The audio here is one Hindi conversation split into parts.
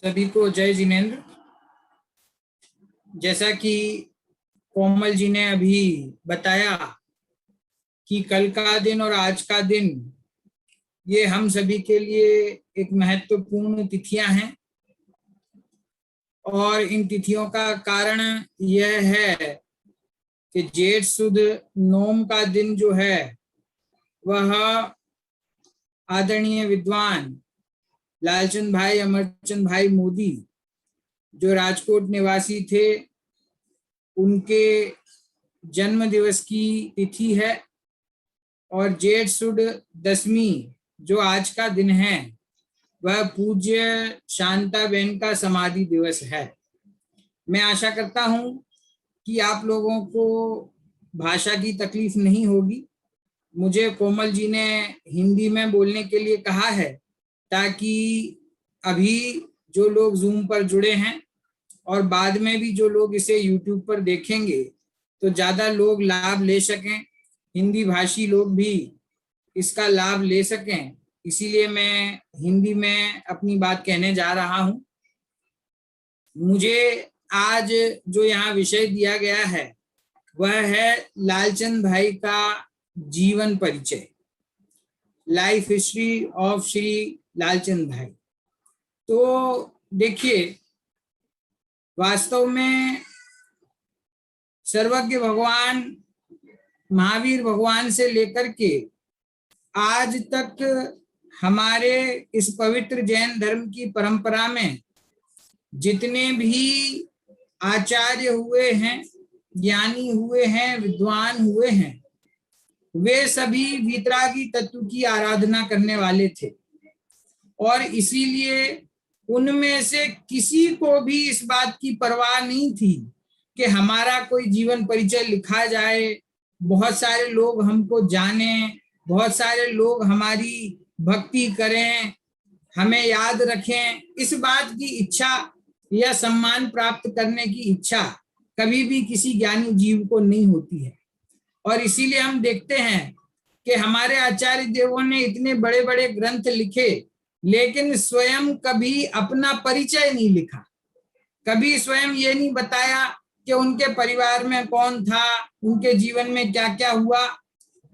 सभी को जय जिनेन्द्र। जैसा कि कोमल जी ने अभी बताया कि कल का दिन और आज का दिन ये हम सभी के लिए एक महत्वपूर्ण तिथियां हैं और इन तिथियों का कारण यह है कि जेठ सुद नोम का दिन जो है वह आदरणीय विद्वान लालचंद भाई अमरचंद भाई मोदी जो राजकोट निवासी थे उनके जन्म दिवस की तिथि है और जेठ सुद दशमी जो आज का दिन है वह पूज्य शांताबेन का समाधि दिवस है। मैं आशा करता हूं कि आप लोगों को भाषा की तकलीफ नहीं होगी। मुझे कोमल जी ने हिंदी में बोलने के लिए कहा है ताकि अभी जो लोग जूम पर जुड़े हैं और बाद में भी जो लोग इसे यूट्यूब पर देखेंगे तो ज्यादा लोग लाभ ले सकें, हिंदी भाषी लोग भी इसका लाभ ले सकें। इसीलिए मैं हिंदी में अपनी बात कहने जा रहा हूं। मुझे आज जो यहाँ विषय दिया गया है वह है लालचंद भाई का जीवन परिचय, life history of Shri Lalchand भाई। तो देखिए, वास्तव में सर्वज्ञ भगवान महावीर भगवान से लेकर के आज तक हमारे इस पवित्र जैन धर्म की परंपरा में जितने भी आचार्य हुए हैं, ज्ञानी हुए हैं, विद्वान हुए हैं, वे सभी वीतरागी तत्व की आराधना करने वाले थे और इसीलिए उनमें से किसी को भी इस बात की परवाह नहीं थी कि हमारा कोई जीवन परिचय लिखा जाए, बहुत सारे लोग हमको जाने, बहुत सारे लोग हमारी भक्ति करें, हमें याद रखें। इस बात की इच्छा या सम्मान प्राप्त करने की इच्छा कभी भी किसी ज्ञानी जीव को नहीं होती है। और इसीलिए हम देखते हैं कि हमारे आचार्य देवों ने इतने बड़े बड़े ग्रंथ लिखे लेकिन स्वयं कभी अपना परिचय नहीं लिखा, कभी स्वयं ये नहीं बताया कि उनके परिवार में कौन था, उनके जीवन में क्या क्या हुआ।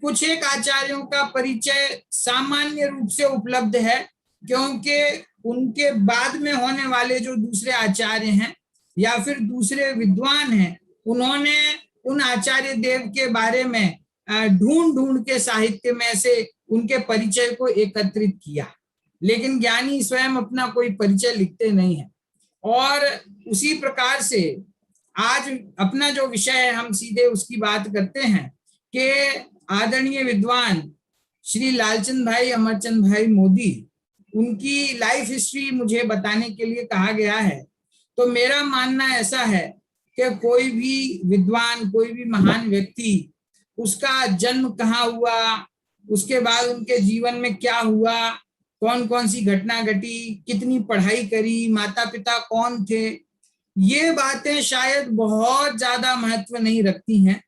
कुछ एक आचार्यों का परिचय सामान्य रूप से उपलब्ध है क्योंकि उनके बाद में होने वाले जो दूसरे आचार्य हैं या फिर दूसरे विद्वान हैं उन्होंने उन आचार्य देव के बारे में ढूंढ ढूंढ के साहित्य में से उनके परिचय को एकत्रित किया, लेकिन ज्ञानी स्वयं अपना कोई परिचय लिखते नहीं है। और उसी प्रकार से आज अपना जो विषय है हम सीधे उसकी बात करते हैं कि आदरणीय विद्वान श्री लालचंद भाई अमरचंद भाई मोदी, उनकी लाइफ हिस्ट्री मुझे बताने के लिए कहा गया है। तो मेरा मानना ऐसा है कि कोई भी विद्वान, कोई भी महान व्यक्ति, उसका जन्म कहाँ हुआ, उसके बाद उनके जीवन में क्या हुआ, कौन कौन सी घटना घटी, कितनी पढ़ाई करी, माता पिता कौन थे, ये बातें शायद बहुत ज्यादा महत्व नहीं रखती हैं।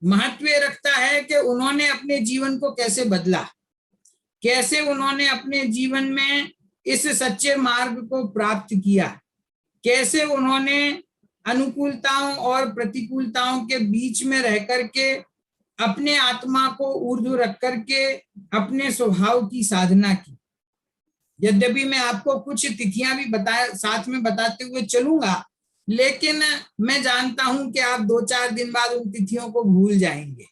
महत्व रखता है कि उन्होंने अपने जीवन को कैसे बदला, कैसे उन्होंने अपने जीवन में इस सच्चे मार्ग को प्राप्त किया, कैसे उन्होंने अनुकूलताओं और प्रतिकूलताओं के बीच में रह करके अपने आत्मा को ऊर्ध्व रख करके अपने स्वभाव की साधना की। यद्यपि मैं आपको कुछ तिथियां भी साथ में बताते हुए चलूंगा, लेकिन मैं जानता हूं कि आप 2-4 दिन बाद उन तिथियों को भूल जाएंगे,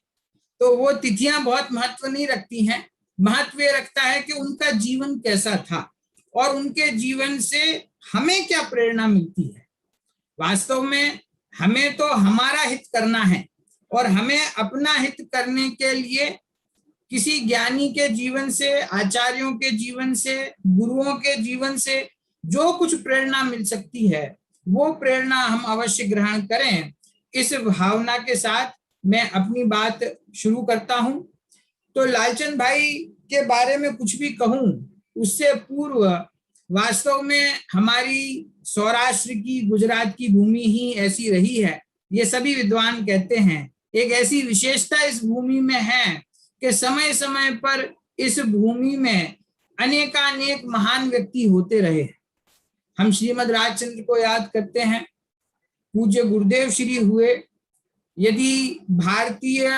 तो वो तिथियां बहुत महत्व नहीं रखती हैं। महत्व रखता है कि उनका जीवन कैसा था और उनके जीवन से हमें क्या प्रेरणा मिलती है। वास्तव में हमें तो हमारा हित करना है और हमें अपना हित करने के लिए किसी ज्ञानी के जीवन से, आचार्यों के जीवन से, गुरुओं के जीवन से जो कुछ प्रेरणा मिल सकती है वो प्रेरणा हम अवश्य ग्रहण करें। इस भावना के साथ मैं अपनी बात शुरू करता हूं। तो लालचंद भाई के बारे में कुछ भी कहूं उससे पूर्व वास्तव में हमारी सौराष्ट्र की, गुजरात की भूमि ही ऐसी रही है, ये सभी विद्वान कहते हैं। एक ऐसी विशेषता इस भूमि में है कि समय समय पर इस भूमि में अनेकानेक महान व्यक्ति होते रहे। हम श्रीमद् राजचंद्र को याद करते हैं, पूज्य गुरुदेव श्री हुए। यदि भारतीय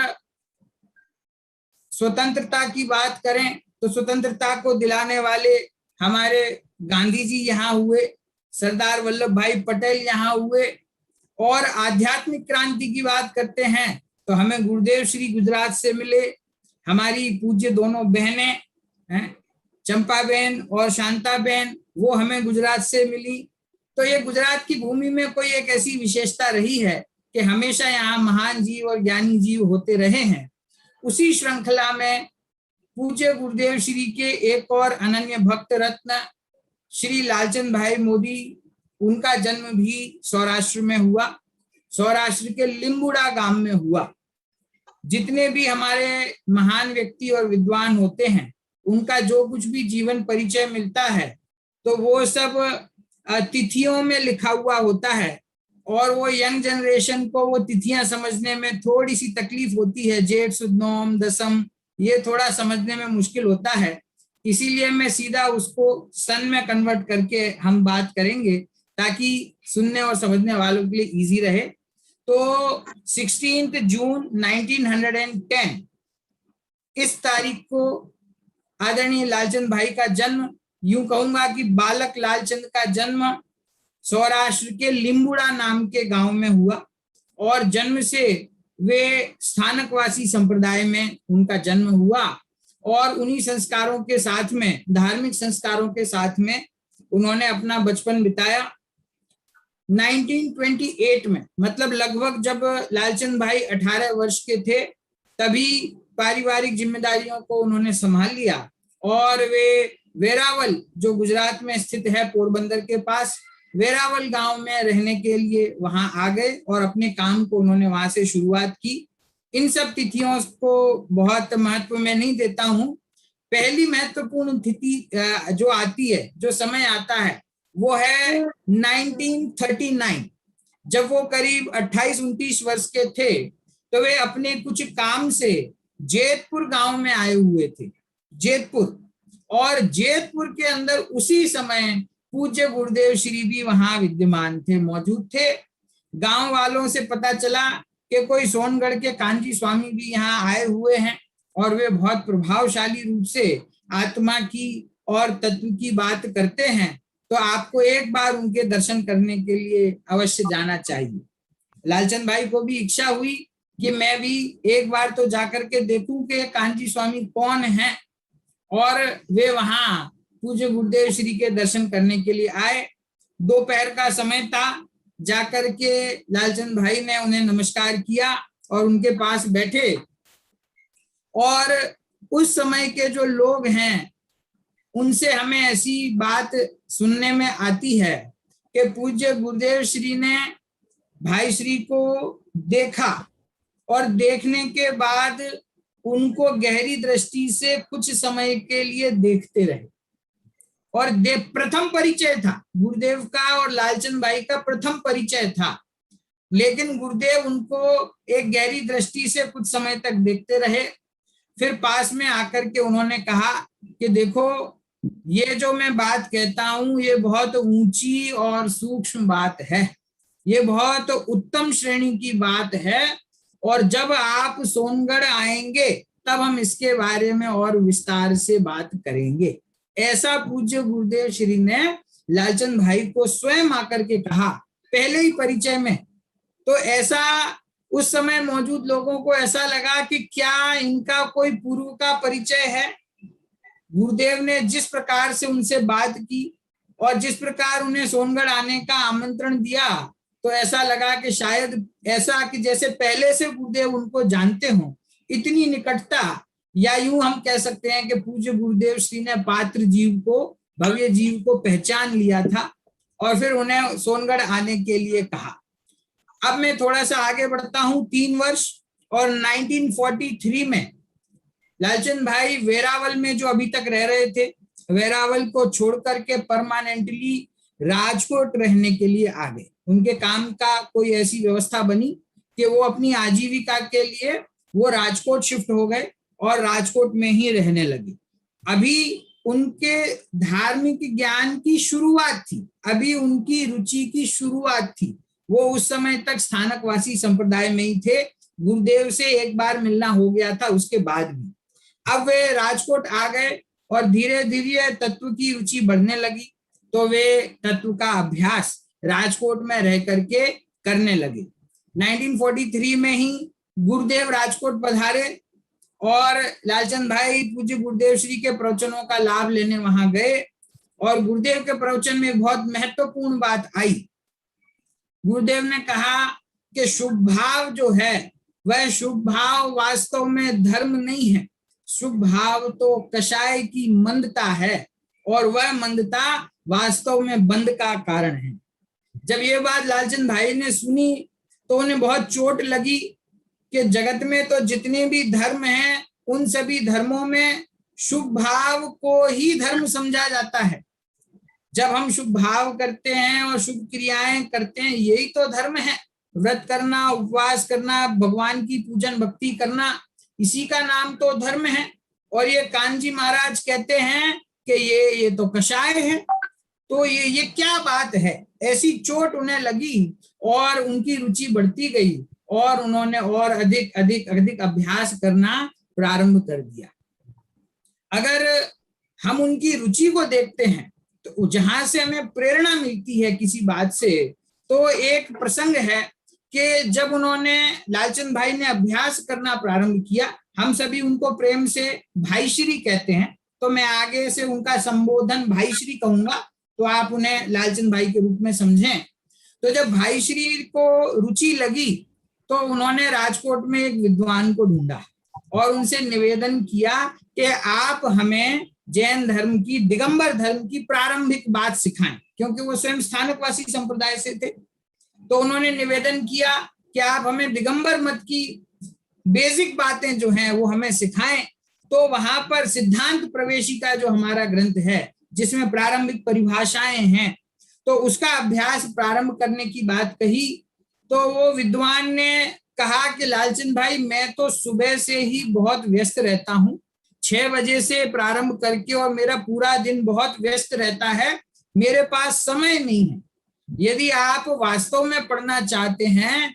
स्वतंत्रता की बात करें तो स्वतंत्रता को दिलाने वाले हमारे गांधी जी यहाँ हुए, सरदार वल्लभ भाई पटेल यहाँ हुए। और आध्यात्मिक क्रांति की बात करते हैं तो हमें गुरुदेव श्री गुजरात से मिले। हमारी पूज्य दोनों बहनें हैं, चंपा बहन और शांता बहन, वो हमें गुजरात से मिली। तो ये गुजरात की भूमि में कोई एक ऐसी विशेषता रही है कि हमेशा यहाँ महान जीव और ज्ञानी जीव होते रहे हैं। उसी श्रृंखला में पूज्य गुरुदेव श्री के एक और अनन्य भक्त रत्न श्री लालचंद भाई मोदी, उनका जन्म भी सौराष्ट्र में हुआ, सौराष्ट्र के लिंबुड़ा गांव में हुआ। जितने भी हमारे महान व्यक्ति और विद्वान होते हैं, उनका जो कुछ भी जीवन परिचय मिलता है तो वो सब तिथियों में लिखा हुआ होता है, और वो यंग जनरेशन को वो तिथियां समझने में थोड़ी सी तकलीफ होती है। जेठ, सुद, नवम, दसम, ये थोड़ा समझने में मुश्किल होता है। इसीलिए मैं सीधा उसको सन में कन्वर्ट करके हम बात करेंगे ताकि सुनने और समझने वालों के लिए इजी रहे। तो 16 जून 1910 इस तारीख को आदरणीय लालचंद भाई का जन्म, यूं कहूंगा कि बालक लालचंद का जन्म सौराष्ट्र के लिंबुड़ा नाम के गांव में हुआ। और जन्म से वे स्थानकवासी संप्रदाय में उनका जन्म हुआ, और उन्हीं संस्कारों के साथ में, धार्मिक संस्कारों के साथ में उन्होंने अपना बचपन बिताया। 1928 में, मतलब लगभग जब लालचंद भाई 18 वर्ष के थे, तभी पारिवारिक जिम्मेदारियों को उन्होंने संभाल लिया और वे वेरावल, जो गुजरात में स्थित है पोरबंदर के पास, वेरावल गांव में रहने के लिए वहां आ गए और अपने काम को उन्होंने वहां से शुरुआत की। इन सब तिथियों को बहुत महत्व मैं नहीं देता हूं। पहली महत्वपूर्ण तिथि जो आती है, जो समय आता है, वो है 1939। जब वो करीब 28-29 वर्ष के थे तो वे अपने कुछ काम से जेतपुर गांव में आए हुए थे, जेतपुर। और जेतपुर के अंदर उसी समय पूज्य गुरुदेव श्री भी वहां विद्यमान थे, मौजूद थे। गांव वालों से पता चला कि कोई सोनगढ़ के कांजी स्वामी भी यहाँ आए हुए हैं और वे बहुत प्रभावशाली रूप से आत्मा की और तत्व की बात करते हैं, तो आपको एक बार उनके दर्शन करने के लिए अवश्य जाना चाहिए। लालचंद भाई को भी इच्छा हुई कि मैं भी एक बार तो जाकर के देखूं कि कांजी स्वामी कौन हैं, और वे वहां पूज्य गुरुदेव श्री के दर्शन करने के लिए आए। दोपहर का समय था। जाकर के लालचंद भाई ने उन्हें नमस्कार किया और उनके पास बैठे। और उस समय के जो लोग हैं उनसे हमें ऐसी बात सुनने में आती है कि पूज्य गुरुदेव श्री ने भाई श्री को देखा और देखने के बाद उनको गहरी दृष्टि से कुछ समय के लिए देखते रहे। और प्रथम परिचय था गुरुदेव का और लालचंद भाई का, प्रथम परिचय था। लेकिन गुरुदेव उनको एक गहरी दृष्टि से कुछ समय तक देखते रहे। फिर पास में आकर के उन्होंने कहा कि देखो, ये जो मैं बात कहता हूं ये बहुत ऊंची और सूक्ष्म बात है, ये बहुत उत्तम श्रेणी की बात है, और जब आप सोनगढ़ आएंगे तब हम इसके बारे में और विस्तार से बात करेंगे। ऐसा पूज्य गुरुदेव श्री ने लालचंद भाई को स्वयं आकर के कहा पहले ही परिचय में। तो ऐसा उस समय मौजूद लोगों को ऐसा लगा कि क्या इनका कोई पूर्व का परिचय है। गुरुदेव ने जिस प्रकार से उनसे बात की और जिस प्रकार उन्हें सोनगढ़ आने का आमंत्रण दिया, तो ऐसा लगा कि शायद ऐसा कि जैसे पहले से गुरुदेव उनको जानते हों, इतनी निकटता, या यूं हम कह सकते हैं कि पूज्य गुरुदेव श्री ने पात्र जीव को, भव्य जीव को पहचान लिया था और फिर उन्हें सोनगढ़ आने के लिए कहा। अब मैं थोड़ा सा आगे बढ़ता हूं 3 वर्ष, और 1943 में लालचंद भाई वेरावल में जो अभी तक रह रहे थे, वेरावल को छोड़ करके परमानेंटली राजकोट रहने के लिए आ गए। उनके काम का कोई ऐसी व्यवस्था बनी कि वो अपनी आजीविका के लिए वो राजकोट शिफ्ट हो गए और राजकोट में ही रहने लगे। अभी उनके धार्मिक ज्ञान की शुरुआत थी, अभी उनकी रुचि की शुरुआत थी। वो उस समय तक स्थानकवासी संप्रदाय में ही थे, गुरुदेव से एक बार मिलना हो गया था उसके बाद भी। अब वे राजकोट आ गए और धीरे धीरे तत्व की रुचि बढ़ने लगी, तो वे तत्व का अभ्यास राजकोट में रह करके करने लगे। 1943 में ही गुरुदेव राजकोट पधारे और लालचंद भाई पूज्य गुरुदेव श्री के प्रवचनों का लाभ लेने वहां गए, और गुरुदेव के प्रवचन में बहुत महत्वपूर्ण बात आई। गुरुदेव ने कहा कि शुभ भाव जो है वह शुभ भाव वास्तव में धर्म नहीं है, शुभ भाव तो कषाय की मंदता है, और वह मंदता वास्तव में बंद का कारण है। जब ये बात लालचंद भाई ने सुनी तो उन्हें बहुत चोट लगी कि जगत में तो जितने भी धर्म हैं उन सभी धर्मों में शुभ भाव को ही धर्म समझा जाता है। जब हम शुभ भाव करते हैं और शुभ क्रियाएं करते हैं, यही तो धर्म है। व्रत करना, उपवास करना, भगवान की पूजन भक्ति करना, इसी का नाम तो धर्म है। और ये कान्जी महाराज कहते हैं कि ये तो कषाय है, तो ये क्या बात है। ऐसी चोट उन्हें लगी और उनकी रुचि बढ़ती गई और उन्होंने और अधिक अधिक अधिक अभ्यास करना प्रारंभ कर दिया। अगर हम उनकी रुचि को देखते हैं तो जहां से हमें प्रेरणा मिलती है किसी बात से, तो एक प्रसंग है कि जब उन्होंने लालचंद भाई ने अभ्यास करना प्रारंभ किया, हम सभी उनको प्रेम से भाई श्री कहते हैं, तो मैं आगे से उनका संबोधन भाई श्री कहूंगा, तो आप उन्हें लालचंद भाई के रूप में समझें। तो जब भाई श्री को रुचि लगी तो उन्होंने राजकोट में एक विद्वान को ढूंढा और उनसे निवेदन किया कि आप हमें जैन धर्म की, दिगंबर धर्म की प्रारंभिक बात सिखाएं, क्योंकि वो स्वयं स्थानकवासी संप्रदाय से थे। तो उन्होंने निवेदन किया कि आप हमें दिगंबर मत की बेसिक बातें जो हैं वो हमें सिखाएं। तो वहां पर सिद्धांत प्रवेशिका जो हमारा ग्रंथ है जिसमें प्रारंभिक परिभाषाएं हैं, तो उसका अभ्यास प्रारंभ करने की बात कही। तो वो विद्वान ने कहा कि लालचंद भाई, मैं तो सुबह से ही बहुत व्यस्त रहता हूँ, 6 बजे से प्रारंभ करके, और मेरा पूरा दिन बहुत व्यस्त रहता है, मेरे पास समय नहीं है। यदि आप वास्तव में पढ़ना चाहते हैं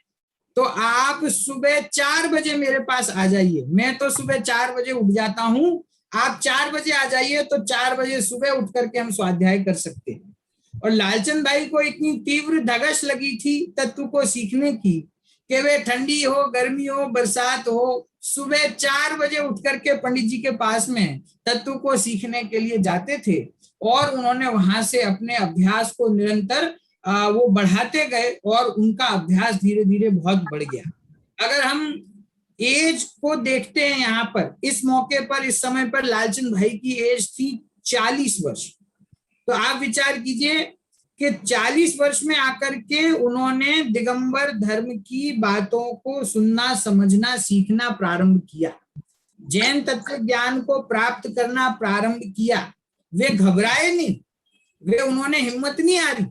तो आप सुबह 4 बजे मेरे पास आ जाइए। मैं तो सुबह 4 बजे उठ जाता हूँ, आप 4 बजे आ जाइए, तो 4 बजे सुबह उठ करके हम स्वाध्याय कर सकते हैं। और लालचंद भाई को इतनी तीव्र धगश लगी थी तत्व को सीखने की कि वे ठंडी हो, गर्मी हो, बरसात हो, सुबह 4 बजे उठ करके पंडित जी के पास में तत्व को सीखने के लिए जाते थे, और उन्होंने वहां से अपने अभ्यास को निरंतर वो बढ़ाते गए और उनका अभ्यास धीरे धीरे बहुत बढ़ गया। अगर हम एज को देखते हैं यहाँ पर, इस मौके पर, इस समय पर लालचंद भाई की एज थी 40 वर्ष। तो आप विचार कीजिए कि 40 वर्ष में आकर के उन्होंने दिगंबर धर्म की बातों को सुनना, समझना, सीखना प्रारंभ किया, जैन तत्व ज्ञान को प्राप्त करना प्रारंभ किया। वे घबराए नहीं, उन्होंने हिम्मत नहीं हारी।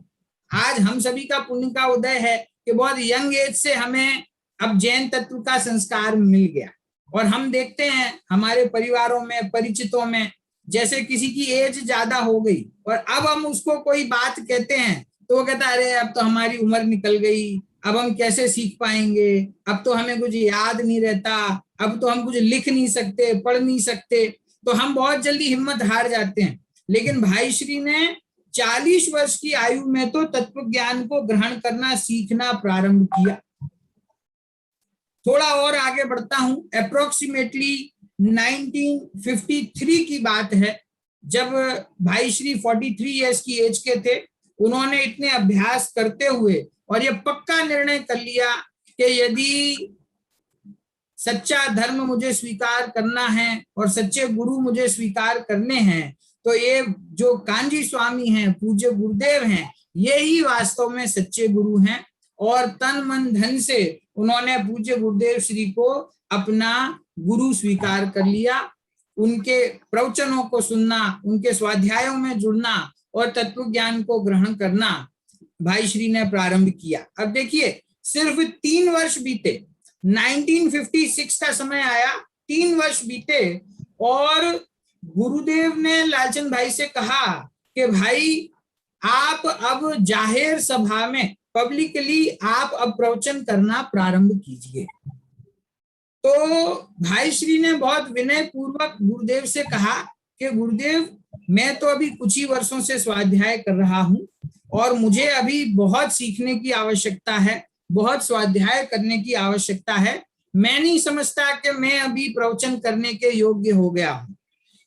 आज हम सभी का पुण्य का उदय है कि बहुत यंग एज से हमें अब जैन तत्व का संस्कार मिल गया, और हम देखते हैं हमारे परिवारों में, परिचितों में, जैसे किसी की एज ज्यादा हो गई और अब हम उसको कोई बात कहते हैं तो वो कहता है, अरे अब तो हमारी उम्र निकल गई, अब हम कैसे सीख पाएंगे, अब तो हमें कुछ याद नहीं रहता, अब तो हम कुछ लिख नहीं सकते, पढ़ नहीं सकते, तो हम बहुत जल्दी हिम्मत हार जाते हैं। लेकिन भाई श्री ने 40 वर्ष की आयु में तो तत्व ज्ञान को ग्रहण करना, सीखना प्रारंभ किया। थोड़ा और आगे बढ़ता हूं, अप्रोक्सीमेटली 1953 की बात है, जब भाई श्री 43 ईयर्स की एज के थे। उन्होंने इतने अभ्यास करते हुए और ये पक्का निर्णय कर लिया कि यदि सच्चा धर्म मुझे स्वीकार करना है और सच्चे गुरु मुझे स्वीकार करने हैं, तो ये जो कान्जी स्वामी हैं, पूज्य गुरुदेव हैं, ये ही वास्तव में सच्चे गुरु हैं। और तन मन धन से उन्होंने पूज्य गुरुदेव श्री को अपना गुरु स्वीकार कर लिया। उनके प्रवचनों को सुनना, उनके स्वाध्यायों में जुड़ना और तत्व ज्ञान को ग्रहण करना भाई श्री ने प्रारंभ किया। अब देखिए, सिर्फ 3 वर्ष बीते, 1956 का समय आया, 3 वर्ष बीते और गुरुदेव ने लालचंद भाई से कहा कि भाई आप अब जाहिर सभा में पब्लिकली आप अब प्रवचन करना प्रारंभ कीजिए। तो भाई श्री ने बहुत विनय पूर्वक गुरुदेव से कहा कि गुरुदेव, मैं तो अभी कुछ ही वर्षों से स्वाध्याय कर रहा हूं और मुझे अभी बहुत सीखने की आवश्यकता है, बहुत स्वाध्याय करने की आवश्यकता है। मैं नहीं समझता कि मैं अभी प्रवचन करने के योग्य हो गया हूं।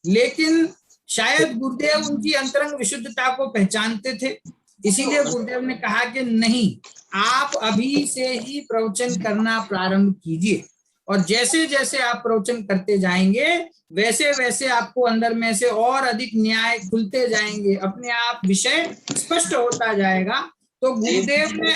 लेकिन शायद गुरुदेव उनकी अंतरंग विशुद्धता को पहचानते थे, इसीलिए गुरुदेव ने कहा कि नहीं, आप अभी से ही प्रवचन करना प्रारंभ कीजिए और जैसे जैसे आप प्रवचन करते जाएंगे वैसे वैसे आपको अंदर में से और अधिक न्याय खुलते जाएंगे, अपने आप विषय स्पष्ट होता जाएगा। तो गुरुदेव ने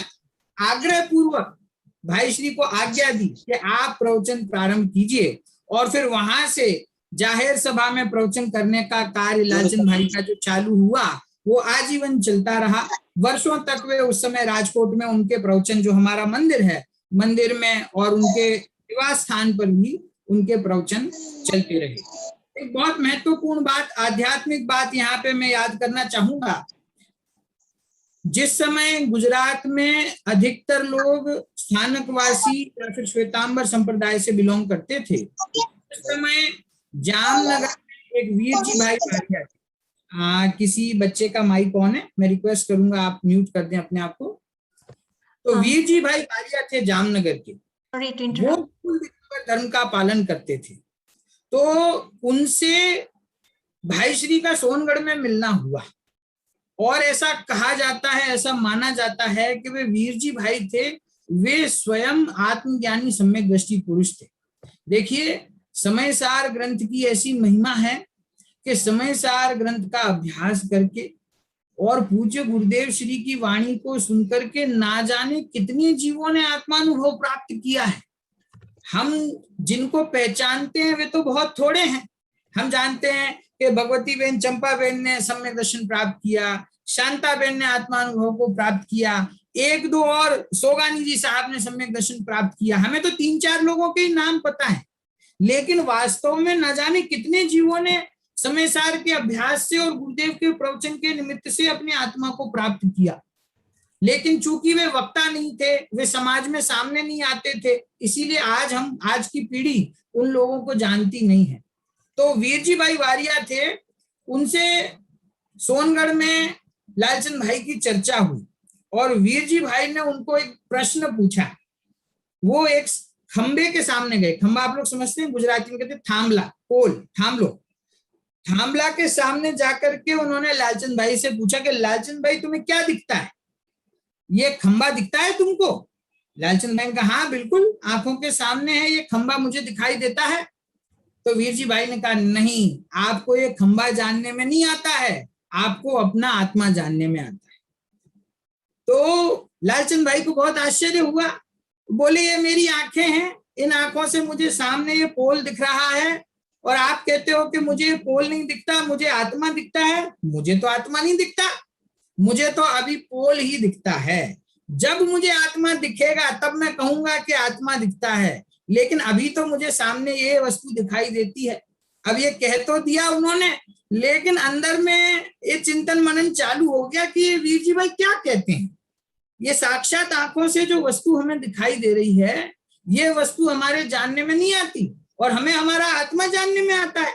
आग्रह पूर्वक भाई श्री को आज्ञा दी कि आप प्रवचन प्रारंभ कीजिए और फिर वहां से जाहिर सभा में प्रवचन करने का कार्य लालचंद भाई का जो चालू हुआ वो आजीवन चलता रहा। वर्षों तक वे उस समय राजकोट में उनके प्रवचन, जो हमारा मंदिर है, मंदिर में और उनके निवास स्थान पर भी उनके प्रवचन चलते रहे। एक बहुत महत्वपूर्ण बात, आध्यात्मिक बात यहाँ पे मैं याद करना चाहूंगा। जिस समय गुजरात में अधिकतर लोग स्थानकवासी या फिर श्वेतांबर संप्रदाय से बिलोंग करते थे, उस समय जामनगर में एक वीर जी भाई वारिया थे। किसी बच्चे का माइक ऑन है, मैं रिक्वेस्ट करूंगा आप म्यूट कर दें अपने आप को। तो वीर जी भाई वारिया थे जामनगर के, वो धर्म का पालन करते थे। तो उनसे भाई श्री का सोनगढ़ में मिलना हुआ और ऐसा कहा जाता है, ऐसा माना जाता है कि वे वीर जी भाई थे, वे स्वयं आत्मज्ञानी सम्यक दृष्टि पुरुष थे। देखिए, समय सार ग्रंथ की ऐसी महिमा है कि समय सार ग्रंथ का अभ्यास करके और पूज्य गुरुदेव श्री की वाणी को सुनकर के ना जाने कितने जीवों ने आत्मानुभव प्राप्त किया है। हम जिनको पहचानते हैं वे तो बहुत थोड़े हैं। हम जानते हैं कि भगवती बहन चंपा बहन ने सम्यक दर्शन प्राप्त किया, शांता बहन ने आत्मानुभव को प्राप्त किया, एक दो और सोगानी जी साहब ने सम्यक दर्शन प्राप्त किया। हमें तो 3-4 लोगों के ही नाम पता है, लेकिन वास्तव में न जाने कितने जीवों ने समय सार के अभ्यास से और गुरुदेव के प्रवचन के निमित्त से अपनी आत्मा को प्राप्त किया। लेकिन चूंकि वे वक्ता नहीं थे, वे समाज में सामने नहीं आते थे, इसीलिए आज की पीढ़ी उन लोगों को जानती नहीं है। तो वीर जी भाई वारिया थे, उनसे सोनगढ़ में लालचंद भाई की चर्चा हुई और वीर जी भाई ने उनको एक प्रश्न पूछा। वो एक खंबे के सामने गए, खंबा आप लोग समझते हैं, गुजराती में कहते हैं थांबला, पोल, थांबलो। थांबला के सामने जाकर के उन्होंने लालचंद भाई से पूछा कि लालचंद भाई तुम्हें क्या दिखता है, ये खंबा दिखता है तुमको? लालचंद भाई ने कहा हाँ बिल्कुल, आंखों के सामने है, ये खंबा मुझे दिखाई देता है। तो वीर जी भाई ने कहा नहीं, आपको ये खंबा जानने में नहीं आता है, आपको अपना आत्मा जानने में आता है। तो लालचंद भाई को बहुत आश्चर्य हुआ, बोले ये मेरी आंखें हैं, इन आंखों से मुझे सामने ये पोल दिख रहा है और आप कहते हो कि मुझे पोल नहीं दिखता, मुझे आत्मा दिखता है। मुझे तो आत्मा नहीं दिखता, मुझे तो अभी पोल ही दिखता है। जब मुझे आत्मा दिखेगा तब मैं कहूंगा कि आत्मा दिखता है, लेकिन अभी तो मुझे सामने ये वस्तु दिखाई देती है। अब ये कह तो दिया उन्होंने, लेकिन अंदर में ये चिंतन मनन चालू हो गया कि ये वीर जी भाई क्या कहते हैं। ये साक्षात आंखों से जो वस्तु हमें दिखाई दे रही है, ये वस्तु हमारे जानने में नहीं आती और हमें हमारा आत्मा जानने में आता है।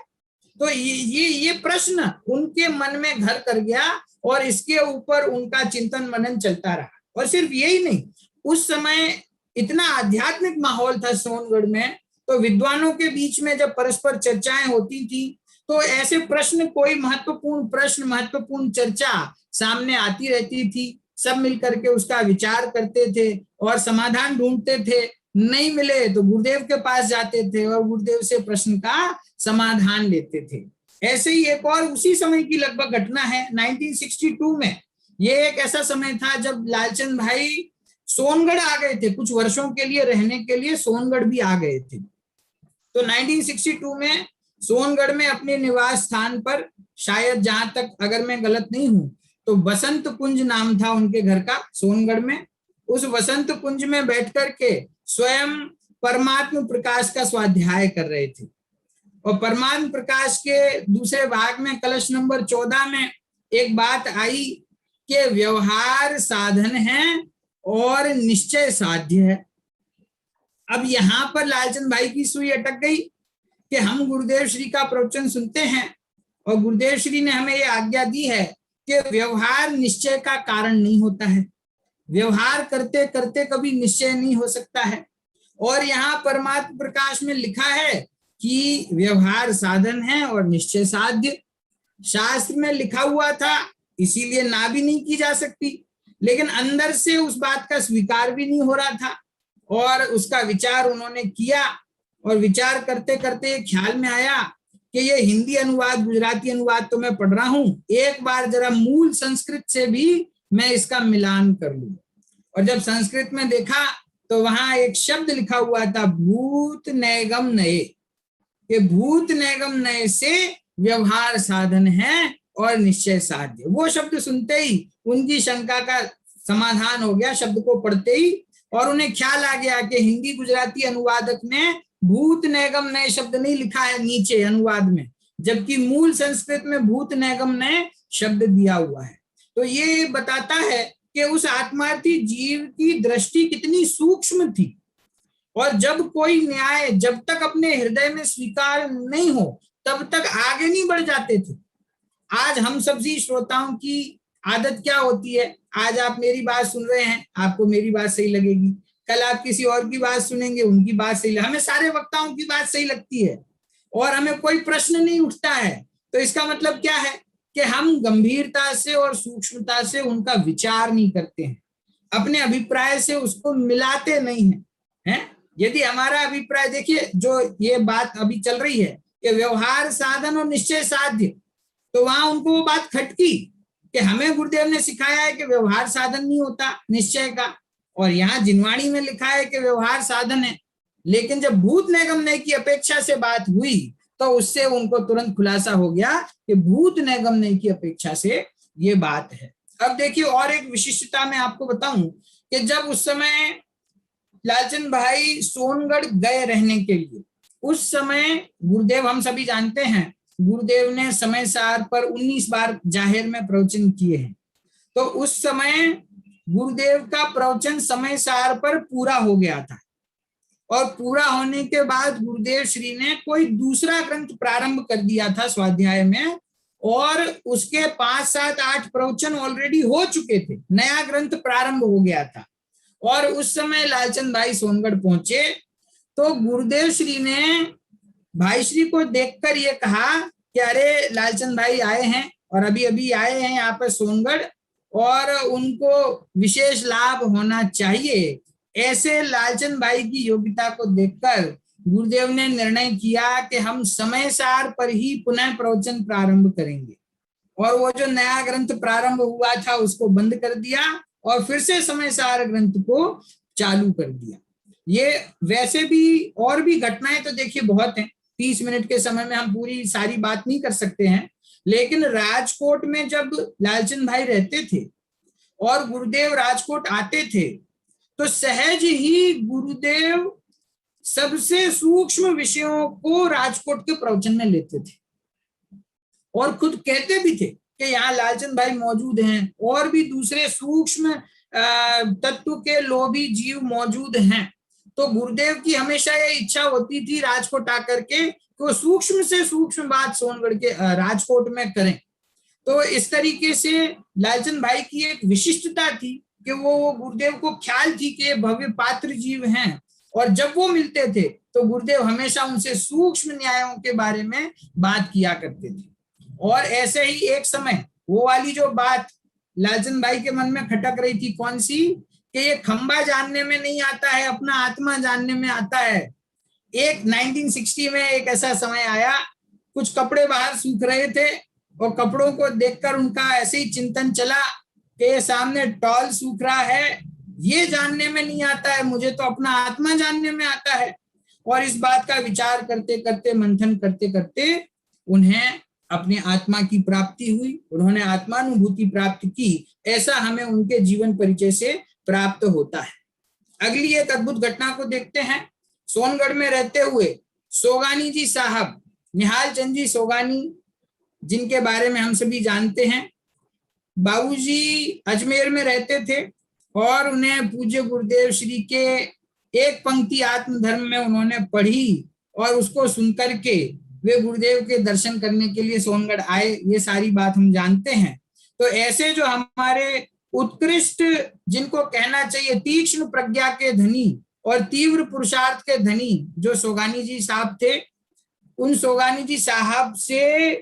तो ये प्रश्न उनके मन में घर कर गया और इसके ऊपर उनका चिंतन मनन चलता रहा। और सिर्फ यही नहीं, उस समय इतना आध्यात्मिक माहौल था सोनगढ़ में, तो विद्वानों के बीच में जब परस्पर चर्चाएं होती थी तो ऐसे प्रश्न, कोई महत्वपूर्ण प्रश्न, महत्वपूर्ण चर्चा सामने आती रहती थी, सब मिलकर के उसका विचार करते थे और समाधान ढूंढते थे। नहीं मिले तो गुरुदेव के पास जाते थे और गुरुदेव से प्रश्न का समाधान लेते थे। ऐसे ही एक और उसी समय की लगभग घटना है 1962 में। ये एक ऐसा समय था जब लालचंद भाई सोनगढ़ आ गए थे, कुछ वर्षों के लिए रहने के लिए सोनगढ़ भी आ गए थे। तो 1962 में सोनगढ़ में अपने निवास स्थान पर, शायद जहां तक अगर मैं गलत नहीं हूं तो बसंत कुंज नाम था उनके घर का सोनगढ़ में, उस बसंत कुंज में बैठ कर के स्वयं परमात्म प्रकाश का स्वाध्याय कर रहे थे। और परमात्म प्रकाश के दूसरे भाग में कलश नंबर 14 में एक बात आई कि व्यवहार साधन है और निश्चय साध्य है। अब यहाँ पर लालचंद भाई की सुई अटक गई कि हम गुरुदेव श्री का प्रवचन सुनते हैं और गुरुदेव श्री ने हमें ये आज्ञा दी है कि व्यवहार निश्चय का कारण नहीं होता है, व्यवहार करते करते कभी निश्चय नहीं हो सकता है। और यहाँ परमात्म प्रकाश में लिखा है कि व्यवहार साधन है और निश्चय साध्य। शास्त्र में लिखा हुआ था, इसीलिए ना भी नहीं की जा सकती, लेकिन अंदर से उस बात का स्वीकार भी नहीं हो रहा था और उसका विचार उन्होंने किया। और विचार करते करते ख्याल में आया कि ये हिंदी अनुवाद गुजराती अनुवाद तो मैं पढ़ रहा हूं, एक बार जरा मूल संस्कृत से भी मैं इसका मिलान कर लूं। और जब संस्कृत में देखा तो वहां एक शब्द लिखा हुआ था भूत नैगम नये, कि भूत नैगम नये से व्यवहार साधन है और निश्चय साध्य। वो शब्द सुनते ही उनकी शंका का समाधान हो गया शब्द को पढ़ते ही, और उन्हें ख्याल आ गया कि हिंदी गुजराती अनुवादक ने भूत नैगम नये शब्द नहीं लिखा है नीचे अनुवाद में, जबकि मूल संस्कृत में भूत नैगम नये शब्द दिया हुआ है। तो ये बताता है कि उस आत्मार्थी जीव की दृष्टि कितनी सूक्ष्म थी, और जब कोई न्याय जब तक अपने हृदय में स्वीकार नहीं हो तब तक आगे नहीं बढ़ जाते थे। आज हम सभी श्रोताओं की आदत क्या होती है, आज आप मेरी बात सुन रहे हैं, आपको मेरी बात सही लगेगी, कल आप किसी और की बात सुनेंगे, उनकी बात सही लगेगी, हमें सारे वक्ताओं की बात सही लगती है और हमें कोई प्रश्न नहीं उठता है। तो इसका मतलब क्या है कि हम गंभीरता से और सूक्ष्मता से उनका विचार नहीं करते हैं, अपने अभिप्राय से उसको मिलाते नहीं हैं। यदि हमारा अभिप्राय, देखिए जो ये बात अभी चल रही है कि व्यवहार साधन और निश्चय साध्य, तो वहां उनको वो बात खटकी कि हमें गुरुदेव ने सिखाया है कि व्यवहार साधन नहीं होता निश्चय का, और यहाँ जिनवाणी में लिखा है कि व्यवहार साधन है। लेकिन जब भूत नैगम नये की अपेक्षा से बात हुई तो उससे उनको तुरंत खुलासा हो गया कि भूत नैगम नये की अपेक्षा से ये बात है। अब देखिए और एक विशिष्टता मैं आपको बताऊं कि जब उस समय लालचंद भाई सोनगढ़ गए रहने के लिए, उस समय गुरुदेव, हम सभी जानते हैं गुरुदेव ने समय सार पर 19 बार जाहिर में प्रवचन किए हैं। तो उस समय गुरुदेव का प्रवचन समय सार पर पूरा हो गया था, और पूरा होने के बाद गुरुदेव श्री ने कोई दूसरा ग्रंथ प्रारंभ कर दिया था स्वाध्याय में, और उसके 5, 7, 8 प्रवचन ऑलरेडी हो चुके थे, नया ग्रंथ प्रारंभ हो गया था। और उस समय लालचंद भाई सोनगढ़ पहुंचे तो गुरुदेव श्री ने भाई श्री को देखकर ये कहा कि अरे लालचंद भाई आए हैं और अभी अभी आए हैं यहाँ पर सोनगढ़, और उनको विशेष लाभ होना चाहिए। ऐसे लालचंद भाई की योग्यता को देखकर गुरुदेव ने निर्णय किया कि हम समय सार पर ही पुनः प्रवचन प्रारंभ करेंगे, और वो जो नया ग्रंथ प्रारंभ हुआ था उसको बंद कर दिया और फिर से समय सार ग्रंथ को चालू कर दिया। ये वैसे भी और भी घटनाएं तो देखिए बहुत हैं, 30 मिनट के समय में हम पूरी सारी बात नहीं कर सकते हैं, लेकिन राजकोट में जब लालचंद भाई रहते थे और गुरुदेव राजकोट आते थे तो सहज ही गुरुदेव सबसे सूक्ष्म विषयों को राजकोट के प्रवचन में लेते थे, और खुद कहते भी थे कि यहाँ लालचंद भाई मौजूद हैं और भी दूसरे सूक्ष्म तत्व के लोभी जीव मौजूद हैं। तो गुरुदेव की हमेशा ये इच्छा होती थी राजकोट आकर के तो सूक्ष्म से सूक्ष्म बात सोनगढ़ के राजकोट में करें। तो इस तरीके से लालचंद भाई की एक विशिष्टता थी कि वो गुरुदेव को ख्याल थी कि भव्य पात्र जीव हैं, और जब वो मिलते थे तो गुरुदेव हमेशा उनसे सूक्ष्म न्यायों के बारे में बात किया करते थे। और ऐसे ही एक समय वो वाली जो बात लालचंद भाई के मन में खटक रही थी, कौन सी, कि ये खंबा जानने में नहीं आता है, अपना आत्मा जानने में आता है। एक 1960 में एक ऐसा समय आया, कुछ कपड़े बाहर सूख रहे थे और कपड़ों को देखकर उनका ऐसे ही चिंतन चला कि सामने टॉल सूख रहा है, ये जानने में नहीं आता है, मुझे तो अपना आत्मा जानने में आता है। और इस बात का विचार करते करते, मंथन करते करते उन्हें अपने आत्मा की प्राप्ति हुई, उन्होंने आत्मानुभूति प्राप्त की। ऐसा हमें उनके जीवन परिचय से प्राप्त होता है। अगली एक अद्भुत घटना को देखते हैं। सोनगढ़ में रहते हुए सोगानी जी साहब निहाल चंद जी सोगानी, जिनके बारे में हम सभी जानते हैं, बाबूजी अजमेर में रहते थे और उन्हें पूज्य गुरुदेव श्री के एक पंक्ति आत्मधर्म में उन्होंने पढ़ी और उसको सुनकर के वे गुरुदेव के दर्शन करने के लिए सोनगढ़ आए। ये सारी बात हम जानते हैं। तो ऐसे जो हमारे उत्कृष्ट, जिनको कहना चाहिए तीक्ष्ण प्रज्ञा के धनी और तीव्र पुरुषार्थ के धनी, जो सोगानी जी साहब थे, उन सोगानी जी साहब से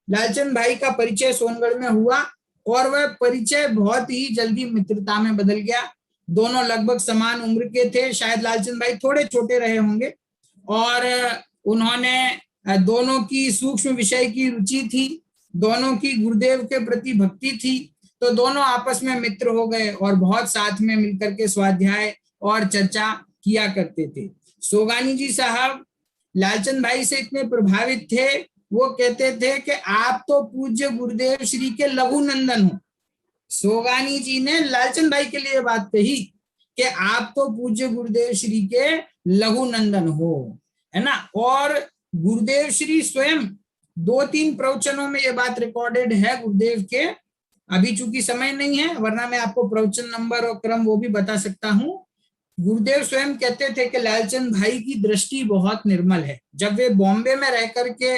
लालचंद भाई का परिचय सोनगढ़ में हुआ और वह परिचय बहुत ही जल्दी मित्रता में बदल गया। दोनों लगभग समान उम्र के थे, शायद लालचंद भाई थोड़े छोटे रहे होंगे, और उन्होंने दोनों की सूक्ष्म विषय की रुचि थी, दोनों की गुरुदेव के प्रति भक्ति थी, तो दोनों आपस में मित्र हो गए और बहुत साथ में मिलकर के स्वाध्याय और चर्चा किया करते थे। सोगानी जी साहब लालचंद भाई से इतने प्रभावित थे, वो कहते थे कि आप तो पूज्य गुरुदेव श्री के लघु नंदन हो। सोगानी जी ने लालचंद भाई के लिए बात कही कि आप तो पूज्य गुरुदेव श्री के लघु नंदन हो, है ना। और गुरुदेव श्री स्वयं 2-3 प्रवचनों में ये बात रिकॉर्डेड है गुरुदेव के। अभी चूंकि समय नहीं है, वरना मैं आपको प्रवचन नंबर और क्रम वो भी बता सकता हूँ। गुरुदेव स्वयं कहते थे कि लालचंद भाई की दृष्टि बहुत निर्मल है। जब वे बॉम्बे में रह करके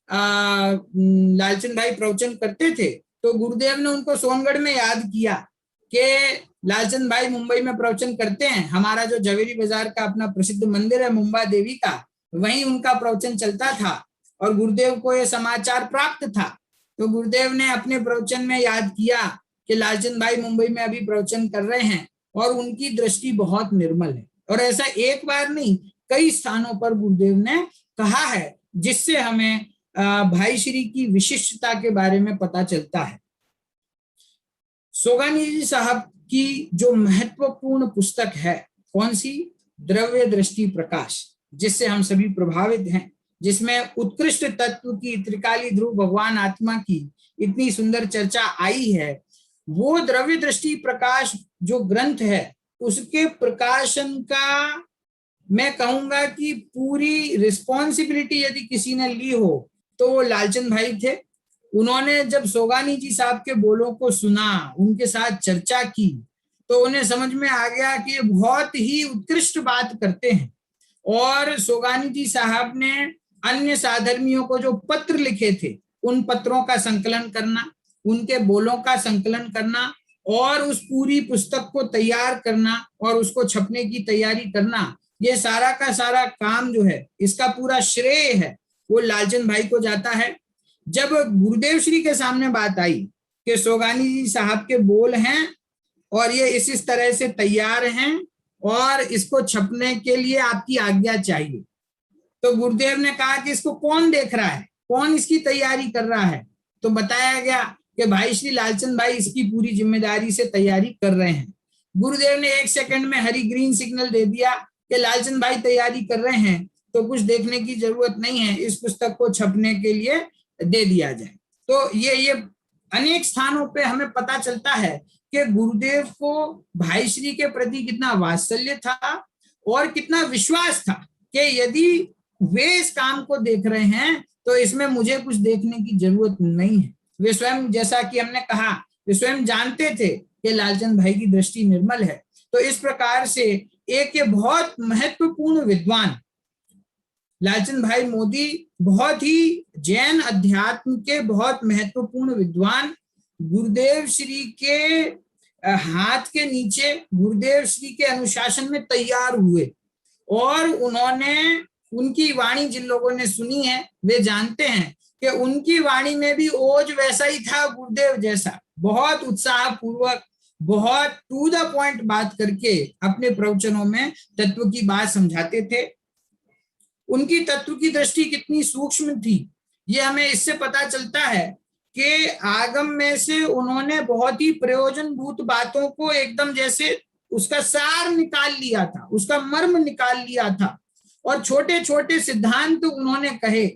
लालचंद भाई प्रवचन करते थे, तो गुरुदेव ने उनको सोनगढ़ में याद किया कि लालचंद भाई मुंबई में प्रवचन करते हैं, हमारा जो जवेरी बाजार का अपना प्रसिद्ध मंदिर है मुंबा देवी का, वहीं उनका प्रवचन चलता था और गुरुदेव को यह समाचार प्राप्त था। तो गुरुदेव ने अपने प्रवचन में याद किया कि लालचंद भाई मुंबई में अभी प्रवचन कर रहे हैं और उनकी दृष्टि बहुत निर्मल है। और ऐसा एक बार नहीं, कई स्थानों पर गुरुदेव ने कहा है, जिससे हमें भाई श्री की विशिष्टता के बारे में पता चलता है। सोगानी जी साहब की जो महत्वपूर्ण पुस्तक है, कौन सी? द्रव्य दृष्टि प्रकाश, जिससे हम सभी प्रभावित हैं, जिसमें उत्कृष्ट तत्व की, त्रिकाली ध्रुव भगवान आत्मा की इतनी सुंदर चर्चा आई है। वो द्रव्य दृष्टि प्रकाश जो ग्रंथ है, उसके प्रकाशन का मैं कहूंगा कि पूरी रिस्पॉन्सिबिलिटी यदि किसी ने ली हो तो वो लालचंद भाई थे। उन्होंने जब सोगानी जी साहब के बोलों को सुना, उनके साथ चर्चा की, तो उन्हें समझ में आ गया कि ये बहुत ही उत्कृष्ट बात करते हैं। और सोगानी जी साहब ने अन्य साधर्मियों को जो पत्र लिखे थे, उन पत्रों का संकलन करना, उनके बोलों का संकलन करना और उस पूरी पुस्तक को तैयार करना और उसको छपने की तैयारी करना, ये सारा का सारा काम जो है, इसका पूरा श्रेय है वो लालचंद भाई को जाता है। जब गुरुदेव श्री के सामने बात आई कि सोगानी जी साहब के बोल हैं और ये इस तरह से तैयार हैं और इसको छपने के लिए आपकी आज्ञा चाहिए, तो गुरुदेव ने कहा कि इसको कौन देख रहा है, कौन इसकी तैयारी कर रहा है? तो बताया गया कि भाई श्री लालचंद भाई इसकी पूरी जिम्मेदारी से तैयारी कर रहे हैं। गुरुदेव ने 1 सेकंड में हरी ग्रीन सिग्नल दे दिया कि लालचंद भाई तैयारी कर रहे हैं, तो कुछ देखने की जरूरत नहीं है, इस पुस्तक को छपने के लिए दे दिया जाए। तो ये अनेक स्थानों पे हमें पता चलता है कि गुरुदेव को भाई श्री के प्रति कितना वात्सल्य था और कितना विश्वास था कि यदि वे इस काम को देख रहे हैं तो इसमें मुझे कुछ देखने की जरूरत नहीं है। वे स्वयं, जैसा कि हमने कहा, वे स्वयं जानते थे कि लालचंद भाई की दृष्टि निर्मल है। तो इस प्रकार से एक बहुत महत्वपूर्ण विद्वान लालचंद भाई मोदी, बहुत ही जैन अध्यात्म के बहुत महत्वपूर्ण विद्वान, गुरुदेव श्री के हाथ के नीचे, गुरुदेव श्री के अनुशासन में तैयार हुए और उन्होंने, उनकी वाणी जिन लोगों ने सुनी है वे जानते हैं कि उनकी वाणी में भी ओज वैसा ही था गुरुदेव जैसा। बहुत उत्साह पूर्वक, बहुत टू द पॉइंट बात करके अपने प्रवचनों में तत्व की बात समझाते थे। उनकी तत्व की दृष्टि कितनी सूक्ष्म थी, ये हमें इससे पता चलता है कि आगम में से उन्होंने बहुत ही प्रयोजनभूत बातों को एकदम जैसे उसका सार निकाल लिया था, उसका मर्म निकाल लिया था और छोटे छोटे सिद्धांत उन्होंने कहे,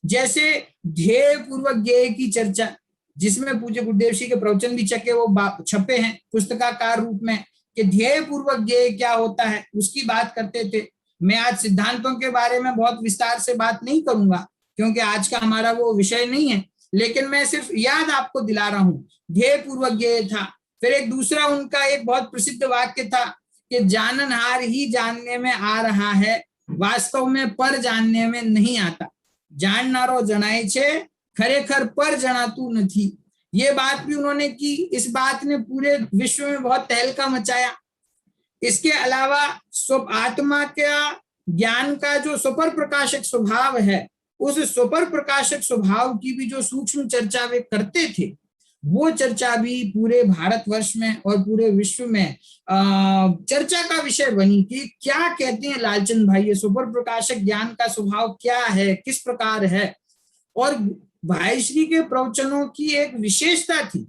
जैसे ध्येय पूर्वक ज्ञेय की चर्चा, जिसमें पूज्य गुरुदेव जी के प्रवचन भी छपे हैं पुस्तकाकार रूप में, कि ध्येय पूर्वक ज्ञेय क्या होता है उसकी बात करते थे। मैं आज सिद्धांतों के बारे में बहुत विस्तार से बात नहीं करूंगा, क्योंकि आज का हमारा वो विषय नहीं है, लेकिन मैं सिर्फ याद आपको दिला रहा हूं। ध्येय पूर्वक ये था। फिर एक दूसरा उनका एक बहुत प्रसिद्ध वाक्य था कि जाननहार ही जानने में आ रहा है, वास्तव में पर जानने में नहीं आता। जाननारो जनाए छे, खरेखर पर जनातु नहीं। ये बात भी उन्होंने की। इस बात ने पूरे विश्व में बहुत तहलका मचाया। इसके अलावा आत्मा का ज्ञान का जो सुपर प्रकाशक स्वभाव है, उस सुपर प्रकाशक स्वभाव की भी जो सूक्ष्म चर्चा वे करते थे, वो चर्चा भी पूरे भारतवर्ष में और पूरे विश्व में चर्चा का विषय बनी कि क्या कहते हैं लालचंद भाई, ये सुपर प्रकाशक ज्ञान का स्वभाव क्या है, किस प्रकार है। और भाई श्री के प्रवचनों की एक विशेषता थी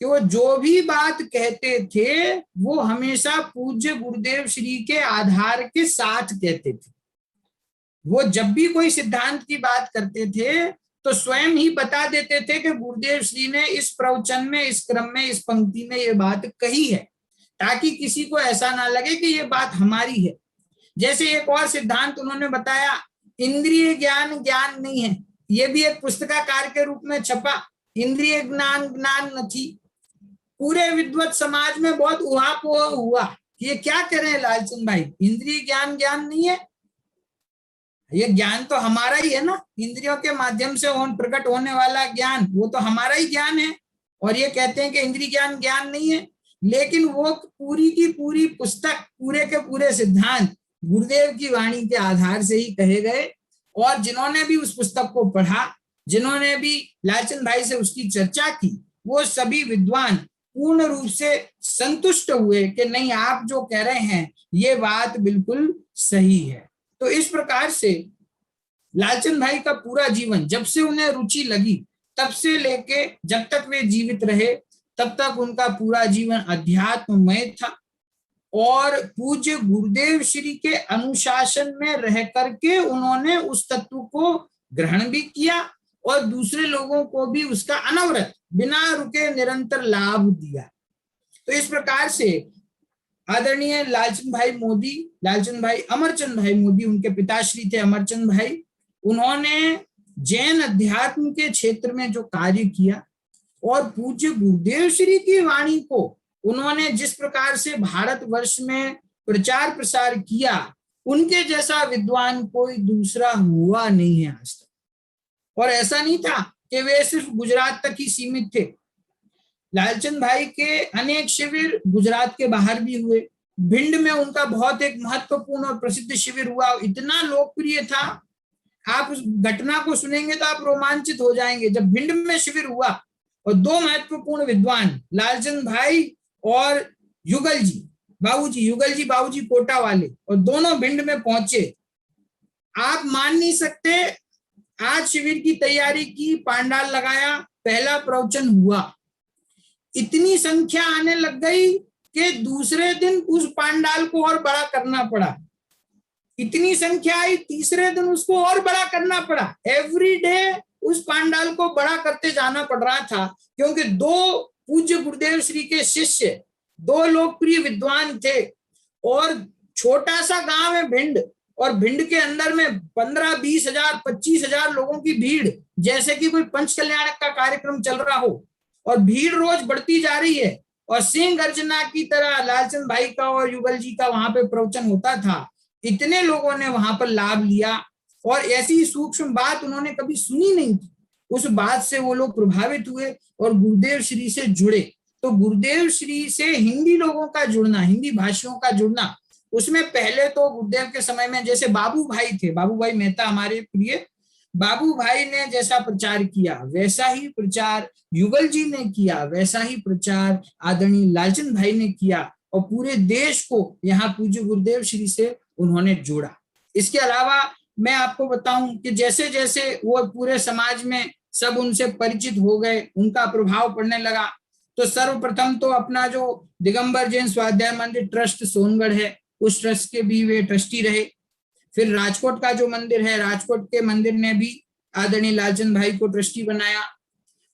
कि वो जो भी बात कहते थे वो हमेशा पूज्य गुरुदेव श्री के आधार के साथ कहते थे। वो जब भी कोई सिद्धांत की बात करते थे तो स्वयं ही बता देते थे कि गुरुदेव श्री ने इस प्रवचन में, इस क्रम में, इस पंक्ति में ये बात कही है, ताकि किसी को ऐसा ना लगे कि ये बात हमारी है। जैसे एक और सिद्धांत उन्होंने बताया, इंद्रिय ज्ञान ज्ञान नहीं है। ये भी एक पुस्तकाकार के रूप में छपा, इंद्रिय ज्ञान ज्ञान नहीं। पूरे विद्वत समाज में बहुत उहापोह हुआ कि ये क्या कह रहे हैं लालचंद भाई, इंद्रिय ज्ञान ज्ञान नहीं है। ये ज्ञान तो हमारा ही है ना, इंद्रियों के माध्यम से प्रकट होने वाला ज्ञान, वो तो हमारा ही ज्ञान है। और ये कहते हैं कि इंद्रिय ज्ञान ज्ञान नहीं है। लेकिन वो पूरी की पूरी पुस्तक, पूरे के पूरे सिद्धांत गुरुदेव की वाणी के आधार से ही कहे गए। और जिन्होंने भी उस पुस्तक को पढ़ा, जिन्होंने भी लालचंद भाई से उसकी चर्चा की, वो सभी विद्वान पूर्ण रूप से संतुष्ट हुए कि नहीं, आप जो कह रहे हैं ये बात बिल्कुल सही है। तो इस प्रकार से लालचंद भाई का पूरा जीवन, जब से उन्हें रुचि लगी तब से लेके जब तक वे जीवित रहे, तब तक उनका पूरा जीवन अध्यात्ममय था। और पूज्य गुरुदेव श्री के अनुशासन में रह करके उन्होंने उस तत्व को ग्रहण भी किया और दूसरे लोगों को भी उसका अनवरत, बिना रुके, निरंतर लाभ दिया। तो इस प्रकार से आदरणीय लालचंद भाई मोदी, लालचंद भाई अमरचंद भाई मोदी, उनके पिताश्री थे अमरचंद भाई, उन्होंने जैन अध्यात्म के क्षेत्र में जो कार्य किया और पूज्य गुरुदेव श्री की वाणी को उन्होंने जिस प्रकार से भारतवर्ष में प्रचार प्रसार किया, उनके जैसा विद्वान कोई दूसरा हुआ नहीं है आज तक। और ऐसा नहीं था कि वे सिर्फ गुजरात तक ही सीमित थे। लालचंद भाई के अनेक शिविर गुजरात के बाहर भी हुए। भिंड में उनका बहुत एक महत्वपूर्ण और प्रसिद्ध शिविर हुआ, इतना लोकप्रिय था, आप उस घटना को सुनेंगे तो आप रोमांचित हो जाएंगे। जब भिंड में शिविर हुआ और दो महत्वपूर्ण विद्वान लालचंद भाई और युगल जी बाबूजी कोटा वाले, और दोनों भिंड में पहुंचे, आप मान नहीं सकते। आज शिविर की तैयारी की, पांडाल लगाया, पहला प्रवचन हुआ, इतनी संख्या आने लग गई कि दूसरे दिन उस पांडाल को और बड़ा करना पड़ा। इतनी संख्या आई, तीसरे दिन उसको और बड़ा करना पड़ा। एवरी डे उस पांडाल को बड़ा करते जाना पड़ रहा था, क्योंकि दो पूज्य गुरुदेव श्री के शिष्य, दो लोकप्रिय विद्वान थे और छोटा सा गांव है भिंड, और भिंड के अंदर में 15-20 हजार 25 हजार लोगों की भीड़, जैसे कि कोई पंच कल्याण का कार्यक्रम चल रहा हो, और भीड़ रोज बढ़ती जा रही है। और सिंह गर्जना की तरह लालचंद भाई का और युगल जी का वहां पे प्रवचन होता था। इतने लोगों ने वहां पर लाभ लिया और ऐसी सूक्ष्म बात उन्होंने कभी सुनी नहीं थी। उस बात से वो लोग प्रभावित हुए और गुरुदेव श्री से जुड़े। तो गुरुदेव श्री से हिंदी लोगों का जुड़ना, हिंदी भाषियों का जुड़ना, उसमें पहले तो गुरुदेव के समय में जैसे बाबू भाई थे, बाबू भाई मेहता हमारे प्रिय, बाबू भाई ने जैसा प्रचार किया वैसा ही प्रचार युगल जी ने किया, वैसा ही प्रचार आदरणीय लालचंद भाई ने किया और पूरे देश को यहाँ पूज्य गुरुदेव श्री से उन्होंने जोड़ा। इसके अलावा मैं आपको बताऊं कि जैसे जैसे वो पूरे समाज में सब उनसे परिचित हो गए, उनका प्रभाव पड़ने लगा, तो सर्वप्रथम तो अपना जो दिगंबर जैन स्वाध्याय मंदिर ट्रस्ट सोनगढ़ है, उस ट्रस्ट के भी वे ट्रस्टी रहे। फिर राजकोट का जो मंदिर है, राजकोट के मंदिर ने भी आदरणीय लालचंद भाई को ट्रस्टी बनाया।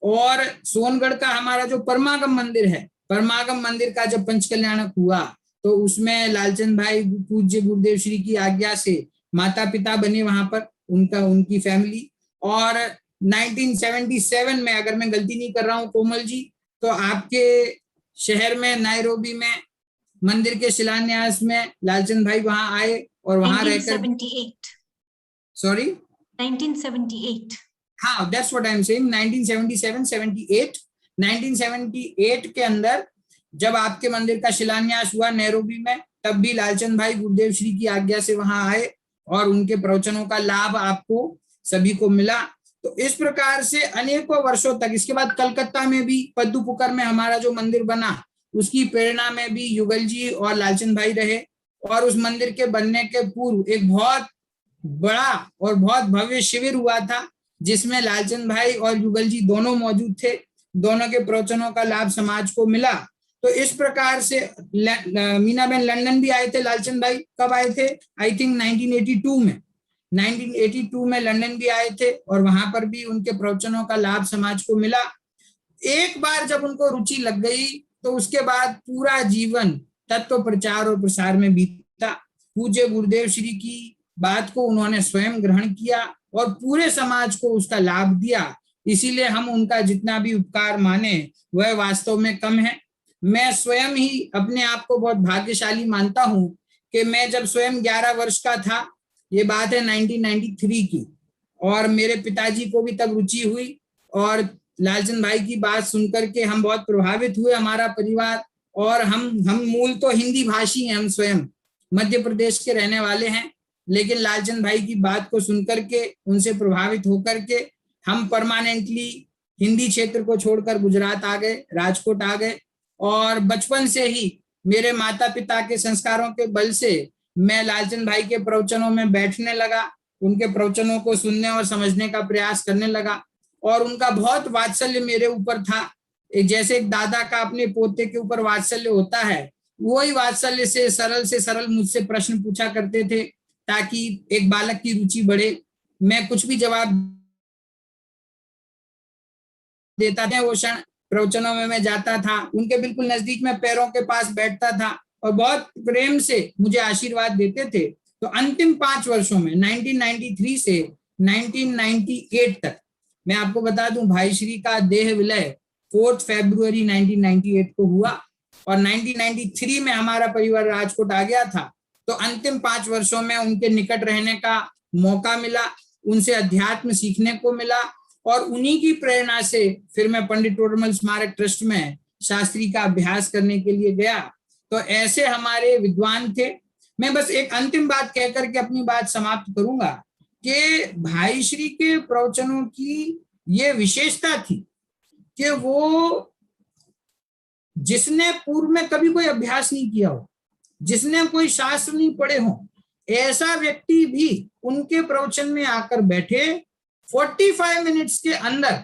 और सोनगढ़ का हमारा जो परमागम मंदिर है, परमागम मंदिर का जब पंच कल्याणक हुआ तो उसमें लालचंद भाई पूज्य गुरुदेव श्री की आज्ञा से माता पिता बने वहां पर, उनकी फैमिली। और 1977 में, अगर मैं गलती नहीं कर रहा हूं कोमल जी, तो आपके शहर में नायरोबी में मंदिर के शिलान्यास में लालचंद भाई वहां आए और वहां रहकर 1978. सॉरी 1978. हाँ, that's what I am saying, 1977 78 1978 के अंदर जब आपके मंदिर का शिलान्यास हुआ नैरोबी में, तब भी लालचंद भाई गुरुदेव श्री की आज्ञा से वहां आए और उनके प्रवचनों का लाभ आपको सभी को मिला। तो इस प्रकार से अनेकों वर्षों तक, इसके बाद कलकत्ता में भी पद्मपुकुर में हमारा जो मंदिर बना, उसकी प्रेरणा में भी युगल जी और लालचंद भाई रहे। और उस मंदिर के बनने के पूर्व एक बहुत बड़ा और बहुत भव्य शिविर हुआ था, जिसमें लालचंद भाई और युगल जी दोनों मौजूद थे। दोनों के प्रवचनों का लाभ समाज को मिला। तो इस प्रकार से मीना बहन लंदन भी आए थे लालचंद भाई, कब आए थे? आई थिंक 1982 में, 1982 में लंदन भी आए थे और वहां पर भी उनके प्रवचनों का लाभ समाज को मिला। एक बार जब उनको रुचि लग गई तो उसके बाद पूरा जीवन तत्व प्रचार और प्रसार में बीता। पूज्य गुरुदेव श्री की बात को उन्होंने स्वयं ग्रहण किया और पूरे समाज को उसका लाभ दिया। इसीलिए हम उनका जितना भी उपकार माने वह वास्तव में कम है। मैं स्वयं ही अपने आप को बहुत भाग्यशाली मानता हूं कि मैं जब स्वयं 11 वर्ष का था, ये बात है 1993 की, और मेरे पिताजी को भी तब रुचि हुई और लालचंद भाई की बात सुनकर के हम बहुत प्रभावित हुए, हमारा परिवार। और हम मूल तो हिंदी भाषी हैं, हम स्वयं मध्य प्रदेश के रहने वाले हैं, लेकिन लालचंद भाई की बात को सुनकर के, उनसे प्रभावित होकर के हम परमानेंटली हिंदी क्षेत्र को छोड़कर गुजरात आ गए, राजकोट आ गए। और बचपन से ही मेरे माता पिता के संस्कारों के बल से मैं लालचंद भाई के प्रवचनों में बैठने लगा, उनके प्रवचनों को सुनने और समझने का प्रयास करने लगा। और उनका बहुत वात्सल्य मेरे ऊपर था, जैसे एक दादा का अपने पोते के ऊपर वात्सल्य होता है, वही वात्सल्य से सरल मुझसे प्रश्न पूछा करते थे ताकि एक बालक की रुचि बढ़े। मैं कुछ भी जवाब देता था, वो क्षण प्रवचनों में मैं जाता था, उनके बिल्कुल नजदीक में पैरों के पास बैठता था और बहुत प्रेम से मुझे आशीर्वाद देते थे। तो अंतिम 5 वर्षों में 1993 से 1998 तक, मैं आपको बता दूं, भाई श्री का देह विलय 4 फरवरी 1998 को हुआ और 1993 में हमारा परिवार राजकोट आ गया था। तो अंतिम 5 वर्षों में उनके निकट रहने का मौका मिला, उनसे अध्यात्म सीखने को मिला और उन्हीं की प्रेरणा से फिर मैं पंडित टोडरमल स्मारक ट्रस्ट में शास्त्री का अभ्यास करने के लिए गया। तो ऐसे हमारे विद्वान थे। मैं बस एक अंतिम बात कहकर के अपनी बात समाप्त करूंगा कि भाई श्री के प्रवचनों की ये विशेषता थी कि वो, जिसने पूर्व में कभी कोई अभ्यास नहीं किया हो, जिसने कोई शास्त्र नहीं पढ़े हो, ऐसा व्यक्ति भी उनके प्रवचन में आकर बैठे, 45 मिनट्स के अंदर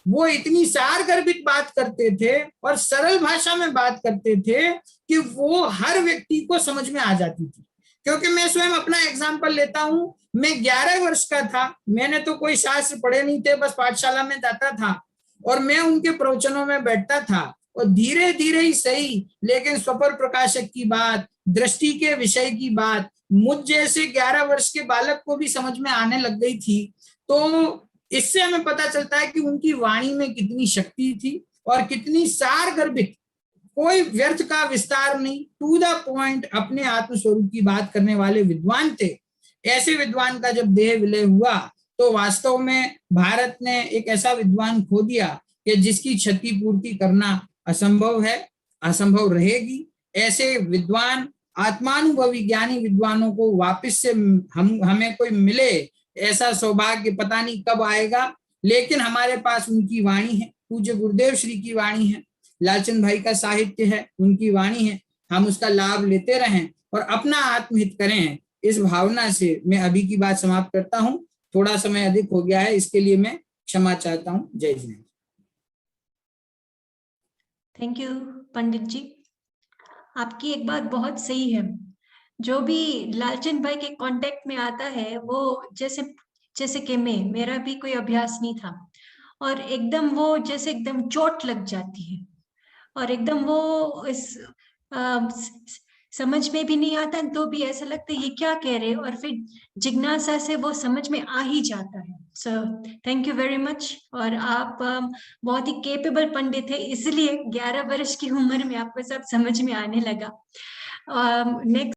वो इतनी सारगर्भित बात करते थे और सरल भाषा में बात करते थे कि वो हर व्यक्ति को समझ में आ जाती थी। क्योंकि मैं स्वयं अपना एग्जाम्पल लेता हूं, मैं 11 वर्ष का था, मैंने तो कोई शास्त्र पढ़े नहीं थे, बस पाठशाला में जाता था और मैं उनके प्रवचनों में बैठता था और धीरे धीरे ही सही, लेकिन स्वपर प्रकाशक की बात, दृष्टि के विषय की बात मुझ जैसे 11 वर्ष के बालक को भी समझ में आने लग गई थी। तो इससे हमें पता चलता है कि उनकी वाणी में कितनी शक्ति थी और कितनी सारगर्भित, कोई व्यर्थ का विस्तार नहीं, टू द पॉइंट अपने आत्मस्वरूप की बात करने वाले विद्वान थे। ऐसे विद्वान का जब देह विलय हुआ तो वास्तव में भारत ने एक ऐसा विद्वान खो दिया कि जिसकी क्षतिपूर्ति करना असंभव है, असंभव रहेगी। ऐसे विद्वान, आत्मानुभवी ज्ञानी विद्वानों को वापस से हमें कोई मिले, ऐसा सौभाग्य पता नहीं कब आएगा, लेकिन हमारे पास उनकी वाणी है, पूज्य गुरुदेव श्री की वाणी है, लालचंद भाई का साहित्य है, उनकी वाणी है, हम उसका लाभ लेते रहें और अपना आत्महित करें। इस भावना से मैं अभी की बात समाप्त करता हूं। थोड़ा समय अधिक हो गया है, इसके लिए मैं क्षमा चाहता हूं। जय जिनेन्द्र। थैंक यू पंडित जी। आपकी एक बात बहुत सही है, जो भी लालचंद भाई के कांटेक्ट में आता है वो जैसे कि मेरा भी कोई अभ्यास नहीं था और एकदम वो जैसे एकदम चोट लग जाती है और एकदम वो इस समझ में भी नहीं आता तो भी ऐसा लगता है ये क्या कह रहे, और फिर जिज्ञासा से वो समझ में आ ही जाता है। So thank you very much. और आप बहुत ही केपेबल पंडित है, इसलिए 11 वर्ष की उम्र में आपको सब समझ में आने लगा। नेक्स्ट